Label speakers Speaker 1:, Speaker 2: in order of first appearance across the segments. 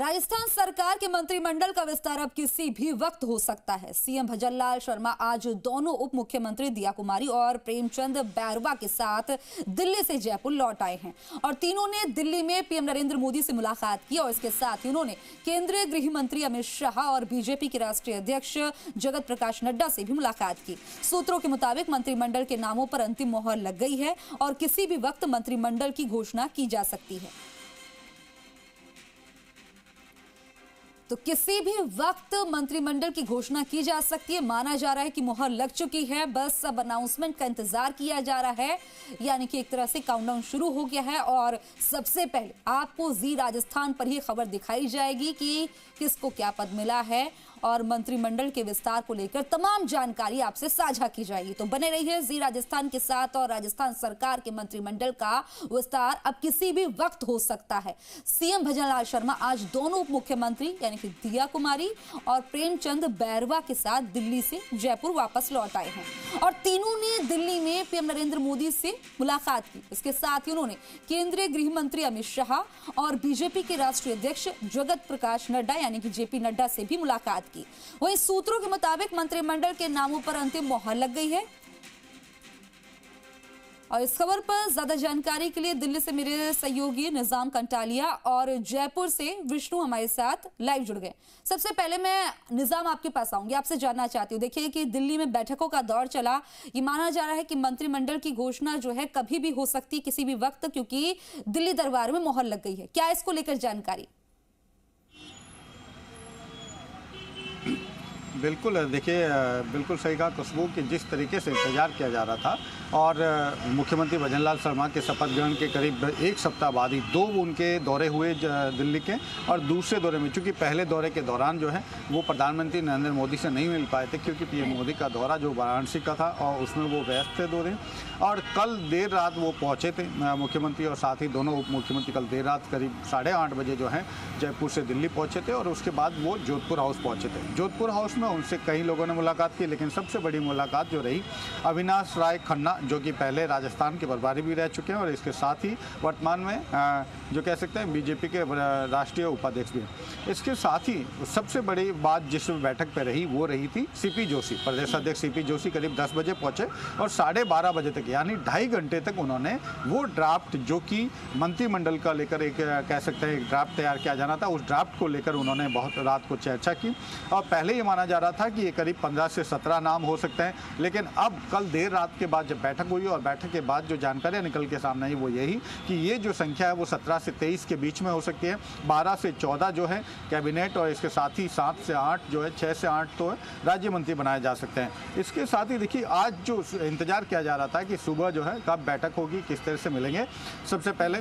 Speaker 1: राजस्थान सरकार के मंत्रिमंडल का विस्तार अब किसी भी वक्त हो सकता है। सीएम भजनलाल शर्मा आज दोनों उप मुख्यमंत्री दिया कुमारी और प्रेमचंद बैरवा के साथ दिल्ली से जयपुर लौट आए हैं और तीनों ने दिल्ली में पीएम नरेंद्र मोदी से मुलाकात की और इसके साथ ही उन्होंने केंद्रीय गृह मंत्री अमित शाह और बीजेपी के राष्ट्रीय अध्यक्ष जगत प्रकाश नड्डा से भी मुलाकात की। सूत्रों के मुताबिक मंत्रिमंडल के नामों पर अंतिम मोहर लग गई है और किसी भी वक्त मंत्रिमंडल की घोषणा की जा सकती है। तो किसी भी वक्त मंत्रिमंडल की घोषणा की जा सकती है। माना जा रहा है कि मुहर लग चुकी है, बस अब अनाउंसमेंट का इंतजार किया जा रहा है, यानी कि एक तरह से काउंटडाउन शुरू हो गया है और सबसे पहले आपको जी राजस्थान पर ही खबर दिखाई जाएगी कि किसको क्या पद मिला है और मंत्रिमंडल के विस्तार को लेकर तमाम जानकारी आपसे साझा की जाएगी। तो बने रहिए जी राजस्थान के साथ और राजस्थान सरकार के मंत्रिमंडल का विस्तार अब किसी भी वक्त हो सकता है। सीएम भजनलाल शर्मा आज दोनों उप मुख्यमंत्री यानी कि दिया कुमारी और प्रेमचंद बैरवा के साथ दिल्ली से जयपुर वापस लौट आए हैं और तीनों ने दिल्ली में पीएम नरेंद्र मोदी से मुलाकात की। इसके साथ ही उन्होंने केंद्रीय गृह मंत्री अमित शाह और बीजेपी के राष्ट्रीय अध्यक्ष जगत प्रकाश नड्डा यानी कि जेपी नड्डा से भी मुलाकात की। वहीं सूत्रों के मुताबिक मंत्रिमंडल के नामों पर अंतिम मोहर लग गई है और इस खबर पर ज्यादा जानकारी के लिए दिल्ली से मेरे सहयोगी निजाम कंटालिया और जयपुर से विष्णु हमारे साथ लाइव जुड़ गए। सबसे पहले मैं निजाम आपके पास आऊंगी, आपसे जानना चाहती हूँ। देखिए कि दिल्ली में बैठकों का दौर चला, ये माना जा रहा है कि मंत्रिमंडल की घोषणा जो है कभी भी हो सकती है, किसी भी वक्त, क्योंकि दिल्ली दरबार में मोहर लग गई है। क्या इसको लेकर जानकारी?
Speaker 2: बिल्कुल, देखिए बिल्कुल सही कहा खुशबू कि जिस तरीके से इंतजार किया जा रहा था और मुख्यमंत्री भजनलाल शर्मा के शपथ ग्रहण के करीब एक सप्ताह बाद ही दो उनके दौरे हुए दिल्ली के और दूसरे दौरे में, चूंकि पहले दौरे के दौरान जो है वो प्रधानमंत्री नरेंद्र मोदी से नहीं मिल पाए थे क्योंकि पीएम मोदी का दौरा जो वाराणसी का था और उसमें वो व्यस्त थे 2 दिन और कल देर रात वो पहुँचे थे मुख्यमंत्री और साथ ही दोनों उप मुख्यमंत्री कल देर रात करीब 8:30 बजे जो है जयपुर से दिल्ली पहुँचे थे और उसके बाद वो जोधपुर हाउस पहुँचे थे। जोधपुर हाउस में उनसे कई लोगों ने मुलाकात की, लेकिन सबसे बड़ी मुलाकात जो रही अविनाश राय खन्ना, जो कि पहले राजस्थान के प्रभारी भी रह चुके हैं और इसके साथ ही वर्तमान में जो कह सकते हैं बीजेपी के राष्ट्रीय उपाध्यक्ष भी हैं। इसके साथ ही सबसे बड़ी बात जिस बैठक पर रही वो रही थी सीपी जोशी, प्रदेश अध्यक्ष सीपी जोशी करीब 10 बजे पहुंचे और 12:30 बजे तक यानी 2.5 घंटे तक उन्होंने वो ड्राफ्ट जो कि मंत्रिमंडल का लेकर एक कह सकते हैं एक ड्राफ्ट तैयार किया जाना था, उस ड्राफ्ट को लेकर उन्होंने बहुत रात को चर्चा की और पहले ये माना जा रहा था कि ये करीब 15 से 17 नाम हो सकते हैं, लेकिन अब कल देर रात के बाद जब बैठक हुई और बैठक के बाद जो जानकारियां निकल के सामने आई वो यही कि ये जो संख्या है वो 17 से 23 के बीच में हो सकती है। 12 से 14 जो है कैबिनेट और इसके साथ ही 7 से 8 जो है 6 से 8 तो राज्य मंत्री बनाए जा सकते हैं। इसके साथ ही देखिए आज जो इंतजार किया जा रहा था कि सुबह जो है कब बैठक होगी, किस तरह से मिलेंगे। सबसे पहले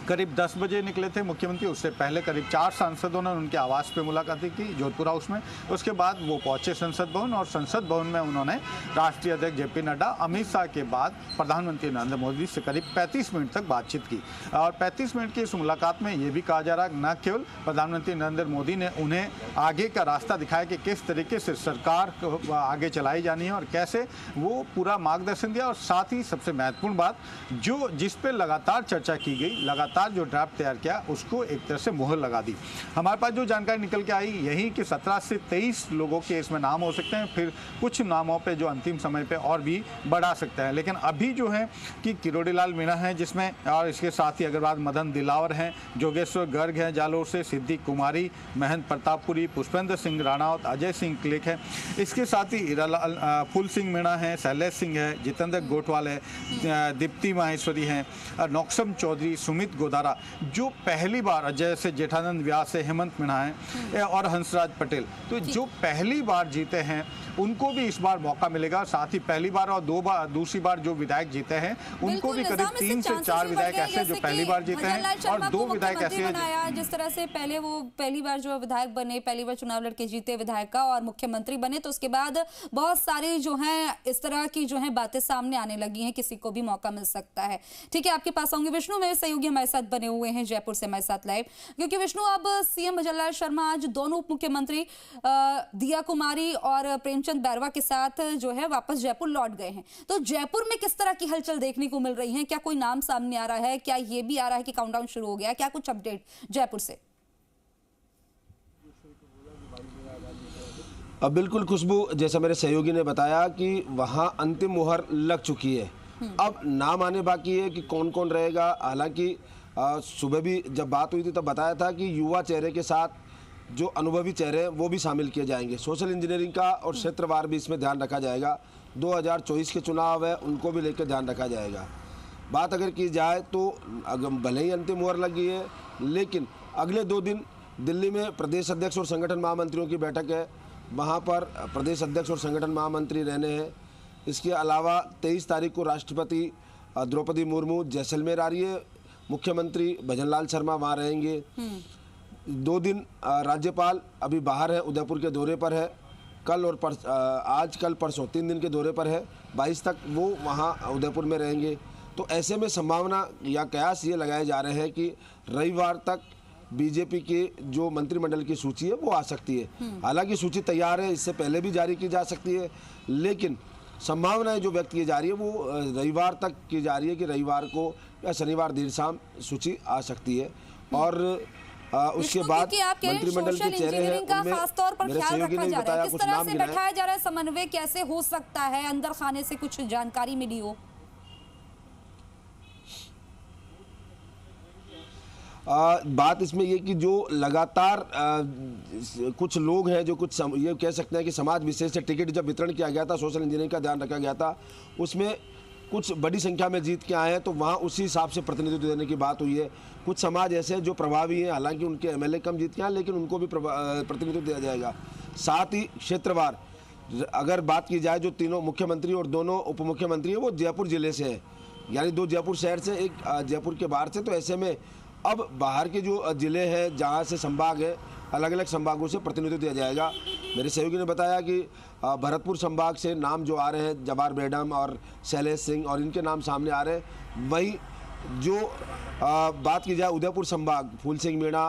Speaker 2: करीब 10 बजे निकले थे मुख्यमंत्री, उससे पहले करीब 4 सांसदों ने उनके आवास पे मुलाकात की जोधपुर हाउस में। उसके बाद वो पहुंचे संसद भवन और संसद भवन में उन्होंने राष्ट्रीय अध्यक्ष जेपी नड्डा, अमित शाह के बाद प्रधानमंत्री नरेंद्र मोदी से करीब 35 मिनट तक बातचीत की और 35 मिनट की इस मुलाकात में ये भी कहा जा रहा है न केवल प्रधानमंत्री नरेंद्र मोदी ने उन्हें आगे का रास्ता दिखाया कि किस तरीके से सरकार आगे चलाई जानी है और कैसे वो पूरा मार्गदर्शन दिया और साथ ही सबसे महत्वपूर्ण बात जो जिस पे लगातार चर्चा की गई, लगातार जो ड्राफ्ट तैयार किया उसको एक तरह से मुहर लगा दी। हमारे पास जो जानकारी निकल के आई यही कि 17 से 23 लोगों के इसमें नाम हो सकते हैं, फिर कुछ नामों पे जो अंतिम समय पे और भी बढ़ा सकते हैं, लेकिन अभी जो है कि किरोड़ीलाल मीणा है जिसमें और इसके साथ ही अग्रवाल मदन दिलावर हैं, जोगेश्वर गर्ग हैं जालोर से, सिद्धि कुमारी, महंत प्रतापपुरी, पुष्पेंद्र सिंह राणावत, अजय सिंह क्लिक है, इसके साथ ही फूल सिंह मीणा है, शैलेश सिंह है, जितेंद्र गोटवाल है, दीप्ति माहेश्वरी हैं, नौक्सम चौधरी, सुमित गोदारा जो पहली बार, जैसे जेठानंद व्यास है, हेमंत मीणा है और हंसराज पटेल, तो जो पहली बार जीते हैं उनको भी इस बार मौका मिलेगा। साथ ही पहली बार और दूसरी बार जो विधायक जीते हैं उनको भी करीब 3 से 4 विधायक ऐसे जो पहली बार जीते हैं और 2 विधायक ऐसे हैं
Speaker 1: जिस तरह से पहले वो पहली बार जो विधायक बने, पहली बार चुनाव लड़के जीते विधायक का और मुख्यमंत्री बने, तो उसके बाद बहुत सारी जो है इस तरह की जो है बातें सामने आने लगी हैं, किसी को भी मौका मिल सकता है। ठीक है, आपके पास आऊंगे विष्णु, मेरे सहयोगी हमारे साथ बने हुए हैं जयपुर से हमारे साथ लाइव, क्योंकि विष्णु अब सीएम भजनलाल शर्मा आज दोनों उप मुख्यमंत्री दिया कुमारी और प्रेमचंद बैरवा के साथ जो है वापस जयपुर लौट गए हैं। तो जयपुर में किस तरह की हलचल देखने को मिल रही है? क्या कोई नाम सामने आ रहा है? क्या ये भी आ रहा है कि काउंटडाउन शुरू हो गया? क्या कुछ अपडेट जयपुर से?
Speaker 3: अब बिल्कुल खुशबू, जैसा मेरे सहयोगी ने बताया कि वहाँ अंतिम मुहर लग चुकी है। अब नाम आने बाकी है कि कौन कौन रहेगा। हालांकि सुबह भी जब बात हुई थी तब बताया था कि युवा चेहरे के साथ जो अनुभवी चेहरे हैं वो भी शामिल किए जाएंगे। सोशल इंजीनियरिंग का और क्षेत्रवार भी इसमें ध्यान रखा जाएगा। 2024 के चुनाव है, उनको भी लेकर ध्यान रखा जाएगा। बात अगर की जाए तो अगर भले ही अंतिम मुहर लगी है, लेकिन अगले 2 दिन दिल्ली में प्रदेश अध्यक्ष और संगठन महामंत्रियों की बैठक है। वहाँ पर प्रदेश अध्यक्ष और संगठन महामंत्री रहने हैं। इसके अलावा 23 तारीख को राष्ट्रपति द्रौपदी मुर्मू जैसलमेर आ रही है। मुख्यमंत्री भजनलाल शर्मा वहाँ रहेंगे। 2 दिन राज्यपाल अभी बाहर है, उदयपुर के दौरे पर है। कल और आज कल परसों 3 दिन के दौरे पर है। 22 तक वो वहाँ उदयपुर में रहेंगे। तो ऐसे में संभावना या कयास ये लगाए जा रहे हैं कि रविवार तक बीजेपी के जो मंत्रिमंडल की सूची है वो आ सकती है। हालांकि सूची तैयार है, इससे पहले भी जारी की जा सकती है, लेकिन संभावनाएं जो व्यक्त की जा रही है वो रविवार तक की जा रही है कि रविवार को या शनिवार देर शाम सूची आ सकती है। और उसके बाद मंत्रिमंडल के चेहरे हैं, उनमें मेरे सहयोगी ने बताया कुछ नाम गिनाए।
Speaker 1: बैठाया जा रहा है, समन्वय कैसे हो सकता है, अंदर खाने से कुछ जानकारी मिली हो?
Speaker 3: बात इसमें ये कि जो लगातार कुछ लोग हैं जो कुछ ये कह सकते हैं कि समाज विशेष से टिकट जब वितरण किया गया था, सोशल इंजीनियरिंग का ध्यान रखा गया था, उसमें कुछ बड़ी संख्या में जीत के आए हैं, तो वहाँ उसी हिसाब से प्रतिनिधित्व देने की बात हुई है। कुछ समाज ऐसे हैं जो प्रभावी हैं, हालांकि उनके एमएलए कम जीत के आए, लेकिन उनको भी प्रतिनिधित्व दिया जाएगा। साथ ही क्षेत्रवार अगर बात की जाए, जो तीनों मुख्यमंत्री और दोनों उप मुख्यमंत्री हैं वो जयपुर जिले से हैं, यानी 2 जयपुर शहर से, 1 जयपुर के बाहर से। तो ऐसे में अब बाहर के जो ज़िले हैं, जहाँ से संभाग है, अलग अलग संभागों से प्रतिनिधित्व दिया जाएगा। मेरे सहयोगी ने बताया कि भरतपुर संभाग से नाम जो आ रहे हैं, जवाहर बेडम और शैलेश सिंह और इनके नाम सामने आ रहे हैं। वहीं जो बात की जाए उदयपुर संभाग, फूल सिंह मीणा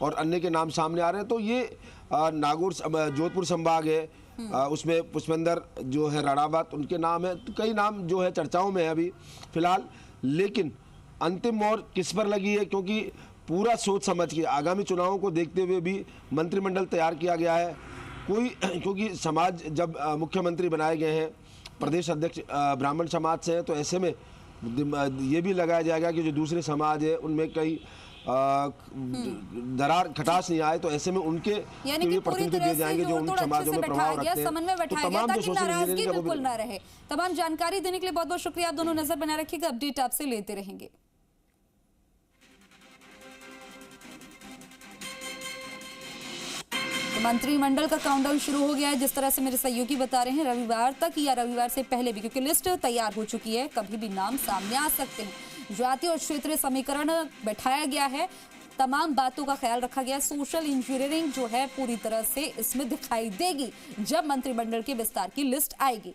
Speaker 3: और अन्य के नाम सामने आ रहे हैं। तो ये नागौर जोधपुर संभाग है, उसमें पुष्पेंद्र जो है राणावत, उनके नाम है। तो कई नाम जो है चर्चाओं में है अभी फिलहाल, लेकिन अंतिम मोहर किस पर लगी है, क्योंकि पूरा सोच समझ के आगामी चुनावों को देखते हुए भी मंत्रिमंडल तैयार किया गया है। क्योंकि समाज जब मुख्यमंत्री बनाए गए हैं, प्रदेश अध्यक्ष ब्राह्मण समाज से हैं, तो ऐसे में ये भी लगाया जाएगा कि जो दूसरे समाज है उनमें कई दरार खटास नहीं आए, तो ऐसे में उनके प्रतिनिधित्व दिए जाएंगे जो उन समाजों में प्रभाव रखते हैं।
Speaker 1: समन्वय बैठाया गया ताकि नाराजगी बिल्कुल ना रहे। तमाम जानकारी देने के लिए बहुत बहुत शुक्रिया। आप दोनों नजर बना रखिएगा, अपडेट आपसे लेते रहेंगे। मंत्रिमंडल का काउंटडाउन शुरू हो गया है, जिस तरह से मेरे सहयोगी बता रहे हैं, रविवार तक या रविवार से पहले भी, क्योंकि लिस्ट तैयार हो चुकी है, कभी भी नाम सामने आ सकते हैं। जातीय और क्षेत्रीय समीकरण बैठाया गया है, तमाम बातों का ख्याल रखा गया। सोशल इंजीनियरिंग जो है पूरी तरह से इसमें दिखाई देगी जब मंत्रिमंडल के विस्तार की लिस्ट आएगी।